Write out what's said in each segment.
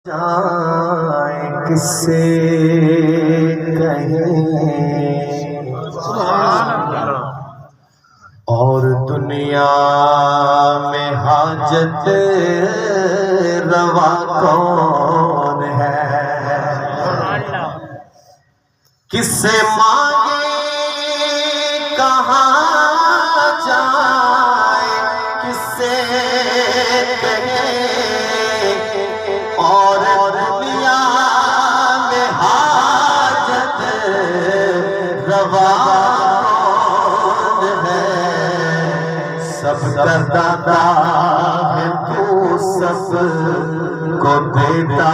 جائیں کس سے کہیں اور دنیا میں حاجت روا کون ہے؟ کس سے مانگے کہاں جائے کس سے کہیں اور دنیا میں حاجت روا کون ہے؟ سب کا داتا ہے تو سب کو دیتا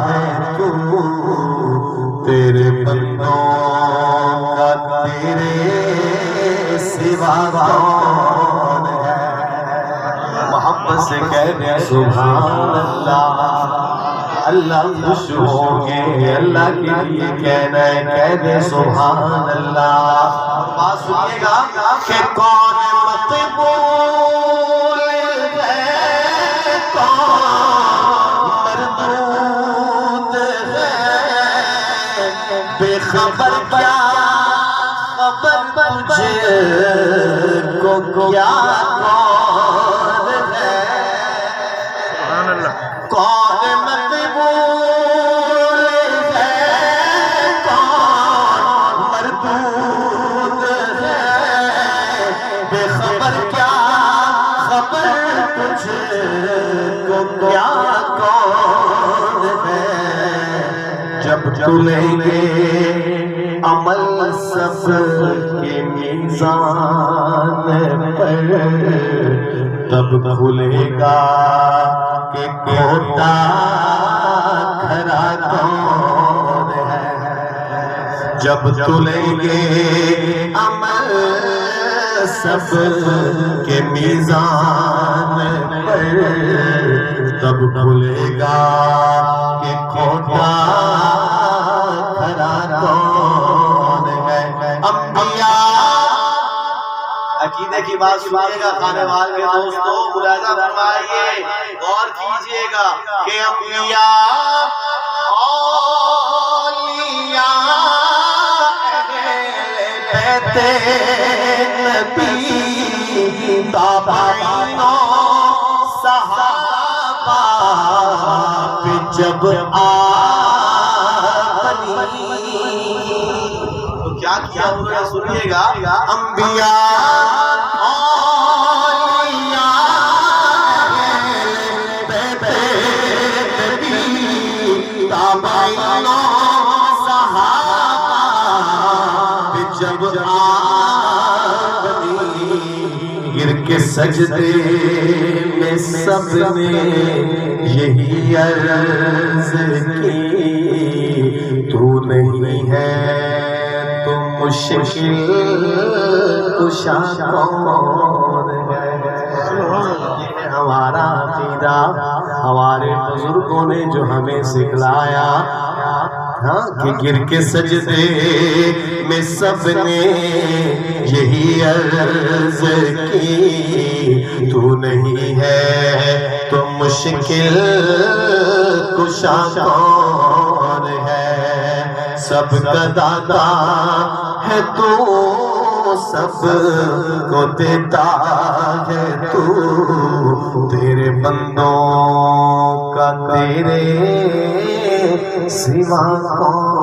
ہے تو تیرے بندوں کا تیرے سوا کون ہے؟ محبت سے کہہ دیں سبحان اللہ، اللہ خوش ہوں گے، اللہ کے لیے کہنا ہے، کہہ دیں سبحان اللہ۔ بات سنیے گا کہ کون مقبول ہے کون مردود ہے، بے خبر کیا خبر تجھے کو کیا کون ہے؟ کون مقبول ہے کون مردود ہے، بے خبر کیا خبر تجھے کو کیا کون ہے؟ جب تلیں گے عمل سب کے میزان پر تب کھلے گا کہ کھوٹا کھرا کون ہے؟ جب تلیں گے عمل سب کے میزان پر تب کھلے گا کہ کھوٹا کھرا کون ہے؟ انبیاء عقیدے کی بات سنیے گا خانے والے دوستو، ملاحظہ فرمائیے، غور کیجئے گا کہ انبیاء اولیاء اہل بیت نبی تابعین و صحابہ پہ جب کیا کیا انہوں نے سنیے گا، انبیاء اولیاء بیت نبی تابعین و صحابہ جب آمدی گر کے سجدے میں سب نے یہی عرض کی، تو نہیں ہے تو مشکل کشا کون ہے؟ یہ ہمارا عقیدہ ہمارے بزرگوں نے جو ہمیں سکھلایا کہ گر کے سجدے میں سب نے یہی عرض کی، تو نہیں ہے تو مشکل کشا کون ہے؟ سب کا داتا ہے تو سب کو دیتا ہے تو تیرے بندوں کا تیرے سوا کون